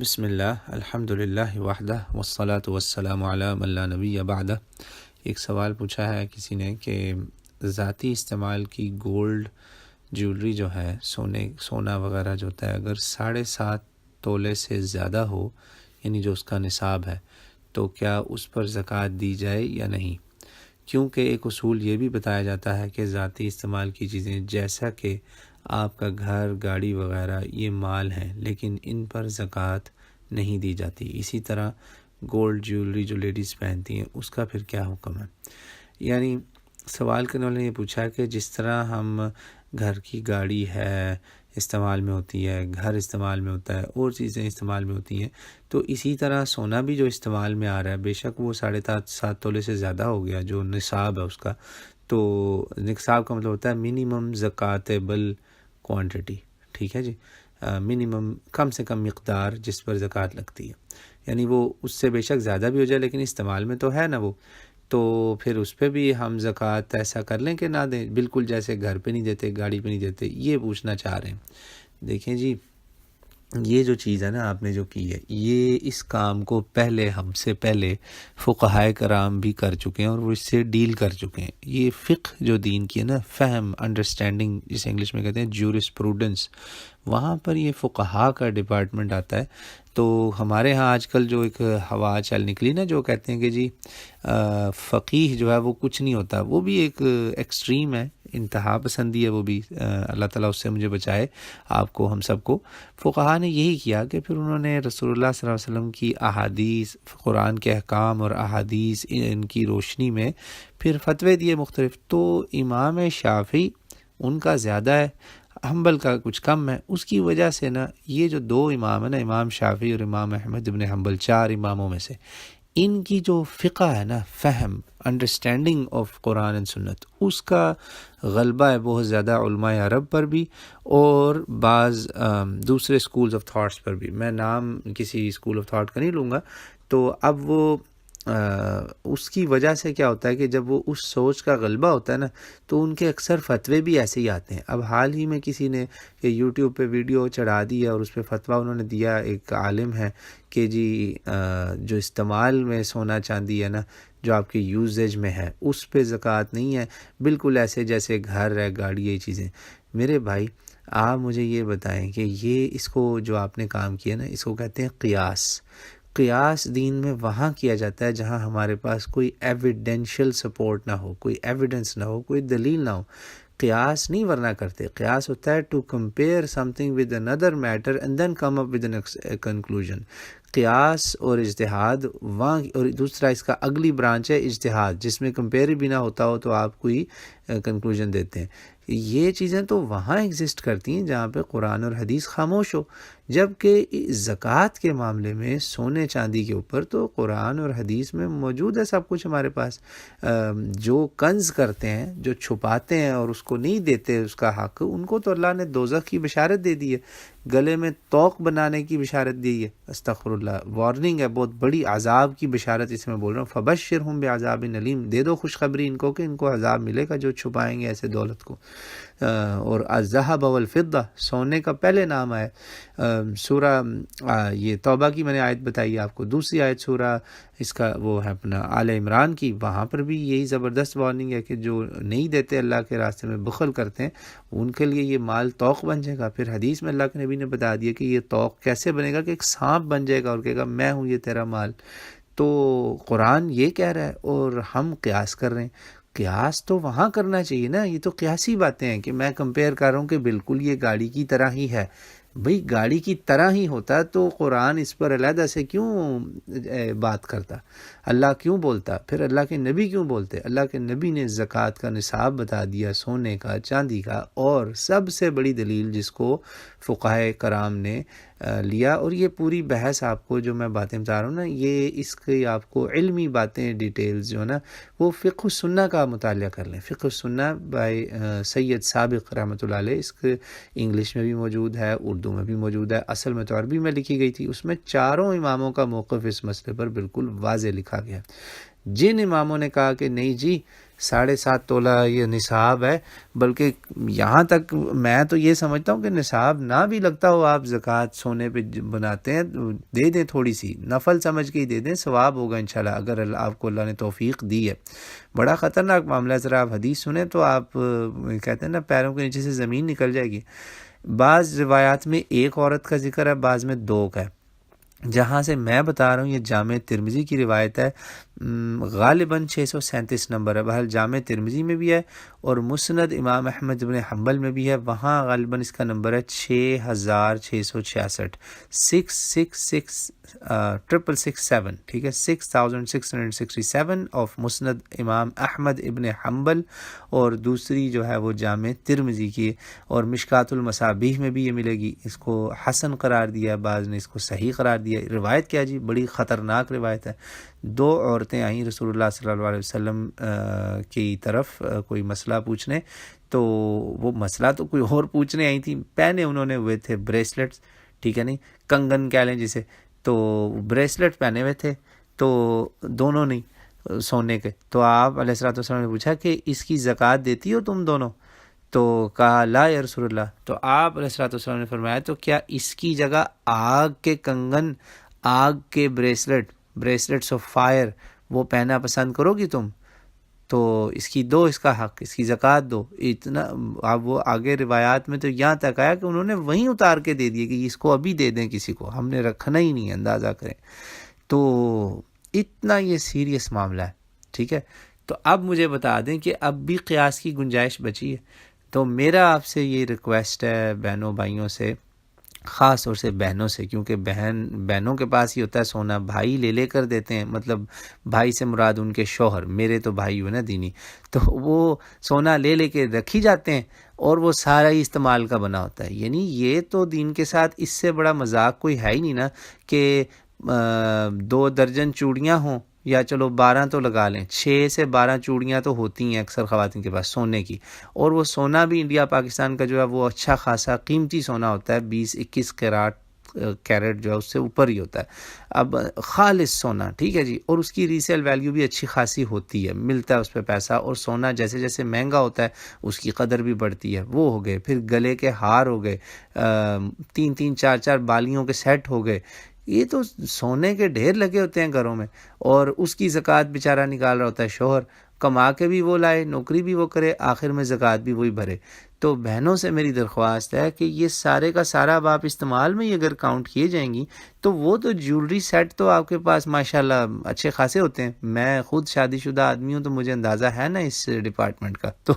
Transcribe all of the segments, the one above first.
بسم اللہ الحمد للہ وحدہ والصلاة والسلام علی من لا نبی بعدہ۔ ایک سوال پوچھا ہے کسی نے کہ ذاتی استعمال کی گولڈ جیولری جو ہے سونا وغیرہ جو ہوتا ہے اگر 7.5 تولے سے زیادہ ہو، یعنی جو اس کا نصاب ہے، تو کیا اس پر زکوٰۃ دی جائے یا نہیں؟ کیونکہ ایک اصول یہ بھی بتایا جاتا ہے کہ ذاتی استعمال کی چیزیں جیسا کہ آپ کا گھر، گاڑی وغیرہ یہ مال ہیں، لیکن ان پر زکوٰۃ نہیں دی جاتی۔ اسی طرح گولڈ جیولری جو لیڈیز پہنتی ہیں اس کا پھر کیا حکم ہے؟ یعنی سوال کرنے والے نے یہ پوچھا کہ جس طرح ہم گھر کی گاڑی ہے استعمال میں ہوتی ہے، گھر استعمال میں ہوتا ہے، اور چیزیں استعمال میں ہوتی ہیں، تو اسی طرح سونا بھی جو استعمال میں آ رہا ہے، بے شک وہ 7.5 تولے سے زیادہ ہو گیا جو نصاب ہے اس کا، تو نصاب کا مطلب ہوتا ہے منیمم زکوٰۃیبل کوانٹٹی، ٹھیک ہے جی، منیمم کم سے کم مقدار جس پر زکوٰۃ لگتی ہے، یعنی وہ اس سے بے شک زیادہ بھی ہو جائے لیکن استعمال میں تو ہے نا وہ، تو پھر اس پہ بھی ہم زکوٰۃ ایسا کر لیں کہ نہ دیں، بالکل جیسے گھر پہ نہیں دیتے، گاڑی پہ نہیں دیتے، یہ پوچھنا چاہ رہے ہیں۔ دیکھیں جی، یہ جو چیز ہے نا آپ نے جو کی ہے، یہ اس کام کو ہم سے پہلے فقہائے کرام بھی کر چکے ہیں اور وہ اس سے ڈیل کر چکے ہیں۔ یہ فقہ جو دین کی ہے نا، فہم، انڈرسٹینڈنگ جسے انگلش میں کہتے ہیں جورسپروڈنس، وہاں پر یہ فقہا کا ڈپارٹمنٹ آتا ہے۔ تو ہمارے ہاں آج کل جو ایک ہوا چل نکلی نا، جو کہتے ہیں کہ جی فقیہ جو ہے وہ کچھ نہیں ہوتا، وہ بھی ایک ایکسٹریم ہے، انتہا پسندی ہے وہ بھی، اللہ تعالیٰ اس سے مجھے بچائے، آپ کو، ہم سب کو۔ فقہا نے یہی کیا کہ پھر انہوں نے رسول اللہ صلی اللہ علیہ وسلم کی احادیث، قرآن کے احکام اور احادیث ان کی روشنی میں پھر فتوے دیے مختلف۔ تو امام شافعی ان کا زیادہ ہے، حنبل کا کچھ کم ہے، اس کی وجہ سے نا یہ جو 2 امام ہیں نا، امام شافعی اور امام احمد بن حنبل، 4 اماموں میں سے، ان کی جو فقہ ہے نا، فہم، انڈرسٹینڈنگ آف قرآن اینڈ سنت، اس کا غلبہ ہے بہت زیادہ علماء عرب پر بھی اور بعض دوسرے اسکولز آف تھاٹس پر بھی۔ میں نام کسی اسکول آف تھاٹ کا نہیں لوں گا۔ تو اب وہ اس کی وجہ سے کیا ہوتا ہے کہ جب وہ اس سوچ کا غلبہ ہوتا ہے نا، تو ان کے اکثر فتوے بھی ایسے ہی آتے ہیں۔ اب حال ہی میں کسی نے یوٹیوب پہ ویڈیو چڑھا دی ہے اور اس پہ فتویٰ انہوں نے دیا، ایک عالم ہے، کہ جی جو استعمال میں سونا چاندی ہے نا، جو آپ کے یوزیج میں ہے، اس پہ زکوٰۃ نہیں ہے، بالکل ایسے جیسے گھر ہے، گاڑی، یہ چیزیں۔ میرے بھائی، آپ مجھے یہ بتائیں کہ یہ اس کو جو آپ نے کام کیا نا، اس کو کہتے ہیں قیاس۔ قیاس دین میں وہاں کیا جاتا ہے جہاں ہمارے پاس کوئی ایویڈینشیل سپورٹ نہ ہو، کوئی ایویڈنس نہ ہو، کوئی دلیل نہ ہو۔ قیاس نہیں ورنہ کرتے، قیاس ہوتا ہے to compare something with another matter and then come up with an conclusion. قیاس اور اجتہاد وہاں، اور دوسرا اس کا اگلی برانچ ہے اجتہاد، جس میں کمپیئر بھی نہ ہوتا ہو تو آپ کوئی کنکلوژن دیتے ہیں۔ یہ چیزیں تو وہاں ایگزسٹ کرتی ہیں جہاں پہ قرآن اور حدیث خاموش ہو، جبکہ زکوٰۃ کے معاملے میں سونے چاندی کے اوپر تو قرآن اور حدیث میں موجود ہے سب کچھ ہمارے پاس۔ جو کنز کرتے ہیں، جو چھپاتے ہیں اور اس کو نہیں دیتے اس کا حق، ان کو تو اللہ نے دوزخ کی بشارت دے دی ہے، گلے میں توق بنانے کی بشارت دی ہے، استغفر اللہ، وارننگ ہے، بہت بڑی عذاب کی بشارت اس میں بول رہا ہوں۔ فبشرہم بعذاب علیم، دے دو خوشخبری ان کو کہ ان کو عذاب ملے گا جو چھپائیں گے ایسے دولت کو۔ اور الذہب والفضہ، سونے کا پہلے نام ہے سورہ یہ توبہ کی میں نے آیت بتائی آپ کو، دوسری آیت سورہ اس کا وہ ہے اپنا آل عمران کی، وہاں پر بھی یہی زبردست وارننگ ہے کہ جو نہیں دیتے اللہ کے راستے میں، بخل کرتے ہیں، ان کے لیے یہ مال توق بن جائے گا۔ پھر حدیث میں اللہ کے نبی نے بتا دیا کہ یہ توق کیسے بنے گا، کہ ایک سانپ بن جائے گا اور کہے گا میں ہوں یہ تیرا مال۔ تو قرآن یہ کہہ رہا ہے اور ہم قیاس کر رہے ہیں۔ قیاس تو وہاں کرنا چاہیے نا، یہ تو قیاسی باتیں ہیں کہ میں کمپیئر کر رہا ہوں کہ بالکل یہ گاڑی کی طرح ہی ہے۔ بھئی گاڑی کی طرح ہی ہوتا تو قرآن اس پر علیحدہ سے کیوں بات کرتا، اللہ کیوں بولتا، پھر اللہ کے نبی کیوں بولتے؟ اللہ کے نبی نے زکوٰۃ کا نصاب بتا دیا، سونے کا، چاندی کا، اور سب سے بڑی دلیل جس کو فقہائے کرام نے لیا، اور یہ پوری بحث آپ کو جو میں باتیں بتا رہا ہوں نا، یہ اس کی آپ کو علمی باتیں، ڈیٹیلز جو ہے نا، وہ فقہ السنہ کا مطالعہ کر لیں۔ فقہ السنہ بائی سید سابق رحمۃ اللہ علیہ، اس کے انگلش میں بھی موجود ہے، اردو میں بھی موجود ہے، اصل میں تو عربی میں لکھی گئی تھی۔ اس میں 4 اماموں کا موقف اس مسئلے پر بالکل واضح لکھا گیا۔ جن اماموں نے کہا کہ نہیں جی 7.5 تولہ یہ نصاب ہے، بلکہ یہاں تک میں تو یہ سمجھتا ہوں کہ نصاب نہ بھی لگتا ہو، آپ زکوٰۃ سونے پہ بناتے ہیں دے دیں، تھوڑی سی نفل سمجھ کے ہی دے دیں، ثواب ہوگا انشاءاللہ، اگر آپ کو اللہ نے توفیق دی ہے۔ بڑا خطرناک معاملہ ہے، ذرا آپ حدیث سنیں تو آپ کہتے ہیں نا پیروں کے نیچے سے زمین نکل جائے گی۔ بعض روایات میں ایک عورت کا ذکر ہے، بعض میں 2 کا ہے۔ جہاں سے میں بتا رہا ہوں یہ جامع ترمذی کی روایت ہے، غالباً 637 نمبر ہے، بہرحال جامع ترمذی میں بھی ہے اور مسند امام احمد بن حنبل میں بھی ہے، وہاں غالباً اس کا نمبر ہے 6666، 66667، ٹھیک ہے، 6667 آف مسند امام احمد ابن حنبل، اور دوسری جو ہے وہ جامع ترمذی کی، اور مشکات المصابیح میں بھی یہ ملے گی۔ اس کو حسن قرار دیا، بعض نے اس کو صحیح قرار دیا۔ روایت کیا جی، بڑی خطرناک روایت ہے۔ 2 عورتیں آئیں رسول اللہ صلی اللہ علیہ وسلم کی طرف کوئی مسئلہ پوچھنے، تو وہ مسئلہ تو کوئی اور پوچھنے آئی تھیں، پہنے انہوں نے ہوئے تھے بریسلٹس، ٹھیک ہے، نہیں کنگن کہہ لیں جسے، تو بریسلٹ پہنے ہوئے تھے، تو دونوں نہیں سونے کے، تو آپ علیہ الصلوۃ والسلام نے پوچھا کہ اس کی زکوٰۃ دیتی ہو تم دونوں؟ تو کہا لا یا رسول اللہ۔ تو آپ علیہ الصلوۃ والسلام نے فرمایا تو کیا اس کی جگہ آگ کے کنگن، آگ کے بریسلٹس آف فائر وہ پہننا پسند کرو گی تم؟ تو اس کی دو، اس کا حق، اس کی زکوٰۃ دو۔ اتنا اب وہ آگے روایات میں تو یہاں تک آیا کہ انہوں نے وہیں اتار کے دے دیے کہ اس کو ابھی دے دیں کسی کو، ہم نے رکھنا ہی نہیں ہے، اندازہ کریں۔ تو اتنا یہ سیریس معاملہ ہے، ٹھیک ہے۔ تو اب مجھے بتا دیں کہ اب بھی قیاس کی گنجائش بچی ہے، تو میرا آپ سے یہ ریکویسٹ ہے بہنوں بھائیوں سے، خاص طور سے بہنوں سے، کیونکہ بہنوں کے پاس ہی ہوتا ہے سونا، بھائی لے کر دیتے ہیں، مطلب بھائی سے مراد ان کے شوہر، میرے تو بھائی ہوئے نا دینی، تو وہ سونا لے کے رکھی جاتے ہیں اور وہ سارا ہی استعمال کا بنا ہوتا ہے۔ یعنی یہ تو دین کے ساتھ اس سے بڑا مذاق کوئی ہے ہی نہیں نا کہ 2 درجن چوڑیاں ہوں، یا چلو 12 تو لگا لیں، 6 سے 12 چوڑیاں تو ہوتی ہیں اکثر خواتین کے پاس سونے کی، اور وہ سونا بھی انڈیا پاکستان کا جو ہے وہ اچھا خاصا قیمتی سونا ہوتا ہے، 20-21 کیرٹ جو ہے اس سے اوپر ہی ہوتا ہے، اب خالص سونا، ٹھیک ہے جی، اور اس کی ریسیل ویلیو بھی اچھی خاصی ہوتی ہے، ملتا ہے اس پہ پیسہ، اور سونا جیسے جیسے مہنگا ہوتا ہے اس کی قدر بھی بڑھتی ہے۔ وہ ہو گئے، پھر گلے کے ہار ہو گئے، 3-3 4-4 بالیوں کے سیٹ ہو گئے، یہ تو سونے کے ڈھیر لگے ہوتے ہیں گھروں میں، اور اس کی زکوٰۃ بیچارہ نکال رہا ہوتا ہے شوہر، کما کے بھی وہ لائے، نوکری بھی وہ کرے، آخر میں زکوٰۃ بھی وہی بھرے۔ تو بہنوں سے میری درخواست ہے کہ یہ سارے کا سارا اب آپ استعمال میں ہی اگر کاؤنٹ کیے جائیں گی تو وہ تو جیولری سیٹ تو آپ کے پاس ماشاءاللہ اچھے خاصے ہوتے ہیں۔ میں خود شادی شدہ آدمی ہوں تو مجھے اندازہ ہے نا اس ڈپارٹمنٹ کا، تو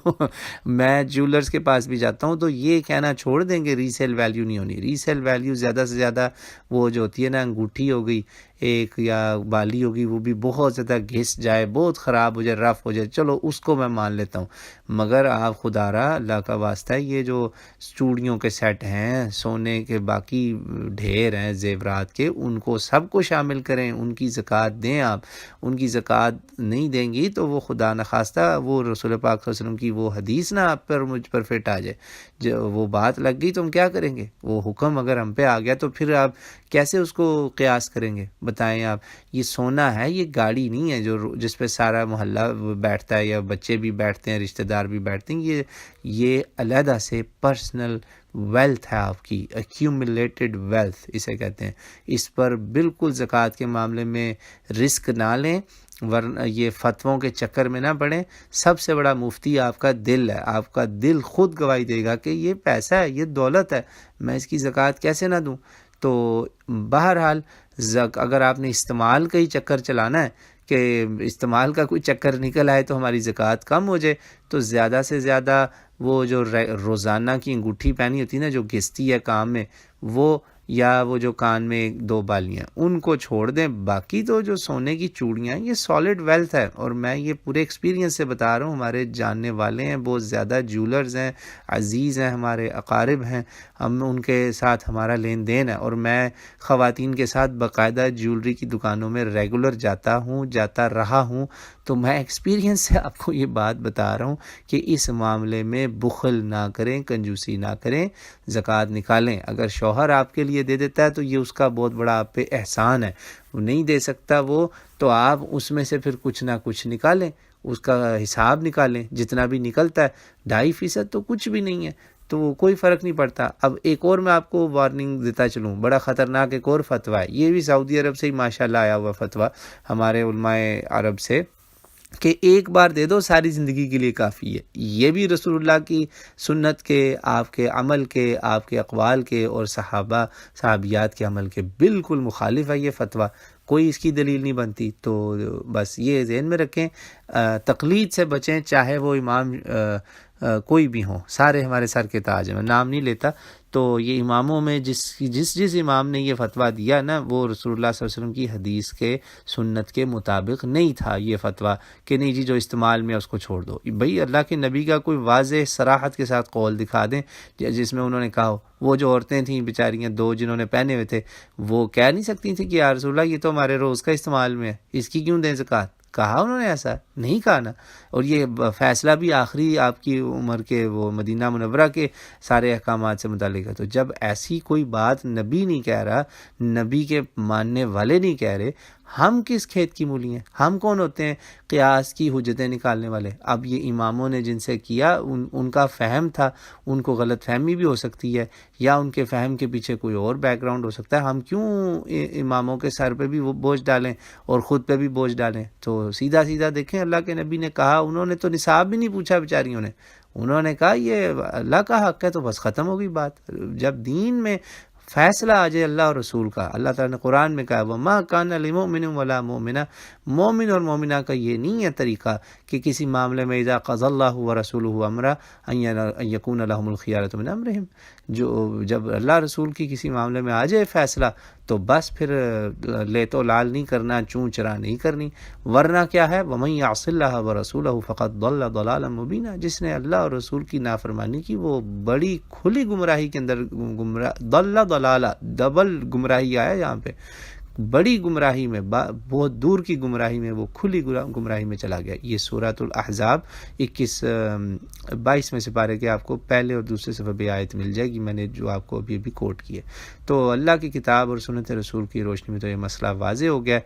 میں جیولرز کے پاس بھی جاتا ہوں، تو یہ کہنا چھوڑ دیں گے ریسیل ویلیو نہیں ہونی۔ ریسیل ویلیو زیادہ سے زیادہ وہ جو ہوتی ہے نا انگوٹھی ہو گئی ایک یا بالی ہوگی، وہ بھی بہت زیادہ گھس جائے، بہت خراب ہو جائے، رف ہو جائے، چلو اس کو میں مان لیتا ہوں، مگر آپ خدا را اللہ کا واسطہ یہ جو چوڑیوں کے سیٹ ہیں، سونے کے باقی ڈھیر ہیں زیورات کے، ان کو سب کو شامل کریں، ان کی زکوٰۃ دیں۔ آپ ان کی زکوٰۃ نہیں دیں گی تو وہ خدا نخواستہ وہ رسول پاک صلی اللہ علیہ وسلم کی وہ حدیث نہ آپ پر مجھ پر فٹ آ جائے، جو وہ بات لگ گئی تو ہم کیا کریں گے؟ وہ حکم اگر ہم پہ آ گیا تو پھر آپ کیسے اس کو قیاس کریں گے؟ بتائیں آپ، یہ سونا ہے، یہ گاڑی نہیں ہے جس پہ سارا محلہ بیٹھتا ہے یا بچے بھی بیٹھتے ہیں، رشتہ دار بھی بیٹھتے ہیں، یہ علیحدہ سے پرسنل ویلتھ ہے آپ کی، ایکیومولیٹڈ ویلتھ اسے کہتے ہیں۔ اس پر بالکل زکوٰۃ کے معاملے میں رسک نہ لیں، ورنہ یہ فتووں کے چکر میں نہ پڑیں۔ سب سے بڑا مفتی آپ کا دل ہے، آپ کا دل خود گواہی دے گا کہ یہ پیسہ ہے، یہ دولت ہے، میں اس کی زکوٰۃ کیسے نہ دوں؟ تو بہرحال اگر آپ نے استعمال کا ہی چکر چلانا ہے کہ استعمال کا کوئی چکر نکل آئے تو ہماری زکوٰۃ کم ہو جائے، تو زیادہ سے زیادہ وہ جو روزانہ کی انگوٹھی پہنی ہوتی ہے نا جو گھستی ہے کام میں، وہ یا وہ جو کان میں 2 بالیاں، ان کو چھوڑ دیں۔ باقی تو جو سونے کی چوڑیاں، یہ سالڈ ویلتھ ہے، اور میں یہ پورے ایکسپیرینس سے بتا رہا ہوں، ہمارے جاننے والے ہیں، بہت زیادہ جیولرز ہیں، عزیز ہیں، ہمارے اقارب ہیں، ہم ان کے ساتھ ہمارا لین دین ہے، اور میں خواتین کے ساتھ باقاعدہ جیولری کی دکانوں میں ریگولر جاتا رہا ہوں، تو میں ایکسپیرینس سے آپ کو یہ بات بتا رہا ہوں کہ اس معاملے میں بخل نہ کریں، کنجوسی نہ کریں، زکوٰۃ نکالیں۔ اگر شوہر آپ کے لیے دے دیتا ہے تو یہ اس کا بہت بڑا آپ پہ احسان ہے، وہ نہیں دے سکتا وہ، تو آپ اس میں سے پھر کچھ نہ کچھ نکالیں، اس کا حساب نکالیں، جتنا بھی نکلتا ہے 2.5% تو کچھ بھی نہیں ہے، تو وہ کوئی فرق نہیں پڑتا۔ اب ایک اور میں آپ کو وارننگ دیتا چلوں، بڑا خطرناک ایک اور فتویٰ ہے، یہ بھی سعودی عرب سے ہی ماشاءاللہ آیا ہوا فتویٰ ہمارے علماء عرب سے، کہ ایک بار دے دو ساری زندگی کے لیے کافی ہے۔ یہ بھی رسول اللہ کی سنت کے، آپ کے عمل کے، آپ کے اقوال کے اور صحابیات کے عمل کے بالکل مخالف ہے یہ فتویٰ، کوئی اس کی دلیل نہیں بنتی۔ تو بس یہ ذہن میں رکھیں، تقلید سے بچیں، چاہے وہ امام کوئی بھی ہوں، سارے ہمارے سر کے تاج ہیں، میں نام نہیں لیتا۔ تو یہ اماموں میں جس امام نے یہ فتویٰ دیا نا، وہ رسول اللہ صلی اللہ علیہ وسلم کی حدیث کے سنت کے مطابق نہیں تھا یہ فتویٰ، کہ نہیں جی جو استعمال میں اس کو چھوڑ دو۔ بھئی اللہ کے نبی کا کوئی واضح صراحت کے ساتھ قول دکھا دیں جس میں انہوں نے کہا ہو۔ وہ جو عورتیں تھیں بیچاریاں 2 جنہوں نے پہنے ہوئے تھے، وہ کہہ نہیں سکتی تھیں کہ یا رسول اللہ یہ تو ہمارے روز کا استعمال میں ہے، اس کی کیوں دیں زکوٰۃ؟ کہا انہوں نے؟ ایسا نہیں کہا نا۔ اور یہ فیصلہ بھی آخری آپ کی عمر کے وہ مدینہ منورہ کے سارے احکامات سے متعلق ہے۔ تو جب ایسی کوئی بات نبی نہیں کہہ رہا، نبی کے ماننے والے نہیں کہہ رہے، ہم کس کھیت کی مولی ہیں؟ ہم کون ہوتے ہیں قیاس کی حجتیں نکالنے والے؟ اب یہ اماموں نے جن سے کیا ان کا فہم تھا، ان کو غلط فہمی بھی ہو سکتی ہے، یا ان کے فہم کے پیچھے کوئی اور بیک گراؤنڈ ہو سکتا ہے۔ ہم کیوں اماموں کے سر پہ بھی وہ بوجھ ڈالیں اور خود پہ بھی بوجھ ڈالیں؟ تو سیدھا سیدھا دیکھیں، اللہ کے نبی نے کہا، انہوں نے تو نصاب بھی نہیں پوچھا بیچاریوں نے، انہوں نے کہا یہ اللہ کا حق ہے، تو بس ختم ہو گئی بات۔ جب دین میں فیصلہ آ جائے اللہ اور رسول کا، اللہ تعالیٰ نے قرآن میں کہا وَمَا كَانَ لِمُؤْمِنٍ وَلَا مُؤْمِنَةٍ، مومن اور مومنہ کا یہ نہیں ہے طریقہ کہ کسی معاملے میں اذا قضى اللہ ورسولہ امرا ان یکون لهم الخیارۃ من امرہم، جب اللہ رسول کی کسی معاملے میں آ جائے فیصلہ تو بس پھر لے تو لال نہیں کرنا، چون چرا نہیں کرنی، ورنہ کیا ہے وَمَن يَعْصِ اللَّهَ وَرَسُولَهُ فَقَدْ ضَلَّ ضَلَالًا مُبِينًا، جس نے اللہ اور رسول کی نافرمانی کی وہ بڑی کھلی گمراہی کے اندر ضَلَّ ضَلَالًا، ڈبل گمراہی آیا یہاں پہ، بڑی گمراہی میں، بہت دور کی گمراہی میں، وہ کھلی گمراہی میں چلا گیا۔ یہ سورۃ الاحزاب 22 میں سپارے کے آپ کو پہلے اور دوسرے صفحے پہ آیت مل جائے گی، میں نے جو آپ کو ابھی کوٹ کی ہے۔ تو اللہ کی کتاب اور سنت رسول کی روشنی میں تو یہ مسئلہ واضح ہو گیا ہے،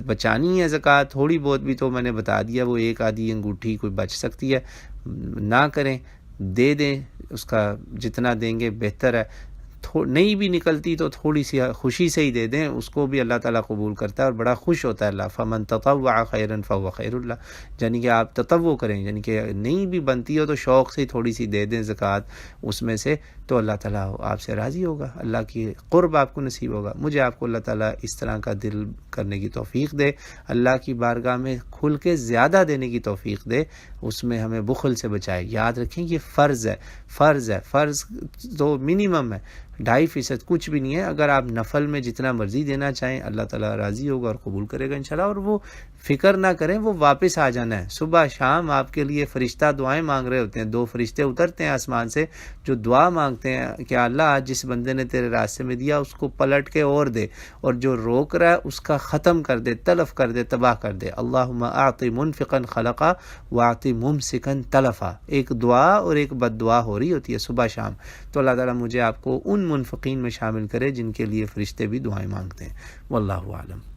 بچانی ہے زکوٰۃ، تھوڑی بہت بھی تو میں نے بتا دیا، وہ ایک آدھی انگوٹھی کوئی بچ سکتی ہے، نہ کریں، دے دیں، اس کا جتنا دیں گے بہتر ہے، نہیں بھی نکلتی تو تھوڑی سی خوشی سے ہی دے دیں، اس کو بھی اللہ تعالیٰ قبول کرتا ہے اور بڑا خوش ہوتا ہے اللہ۔ فمن تطوع خیرا فهو خیر اللہ، یعنی کہ آپ تطوع کریں، یعنی کہ نہیں بھی بنتی ہو تو شوق سے تھوڑی سی دے دیں زکوٰۃ اس میں سے، تو اللہ تعالیٰ آپ سے راضی ہوگا، اللہ کی قرب آپ کو نصیب ہوگا۔ مجھے آپ کو اللہ تعالیٰ اس طرح کا دل کرنے کی توفیق دے، اللہ کی بارگاہ میں کھل کے زیادہ دینے کی توفیق دے، اس میں ہمیں بخل سے بچائے۔ یاد رکھیں یہ فرض ہے، فرض تو منیمم ہے، 2.5% کچھ بھی نہیں ہے۔ اگر آپ نفل میں جتنا مرضی دینا چاہیں اللہ تعالیٰ راضی ہوگا اور قبول کرے گا انشاءاللہ۔ اور وہ فکر نہ کریں، وہ واپس آ جانا ہے، صبح شام آپ کے لیے فرشتہ دعائیں مانگ رہے ہوتے ہیں، 2 فرشتے اترتے ہیں آسمان سے جو دعا مانگتے ہیں کہ اللہ آج جس بندے نے تیرے راستے میں دیا اس کو پلٹ کے اور دے، اور جو روک رہا ہے اس کا ختم کر دے، تلف کر دے، تباہ کر دے۔ اللہم اعطِ منفقا خلقا واعطِ ممسکا تلفا، ایک دعا اور ایک بد دعا ہو رہی ہوتی ہے صبح شام۔ تو اللہ تعالیٰ مجھے آپ کو ان منفقین میں شامل کرے جن کے لیے فرشتے بھی دعائیں مانگتے ہیں۔ واللہ اعلم۔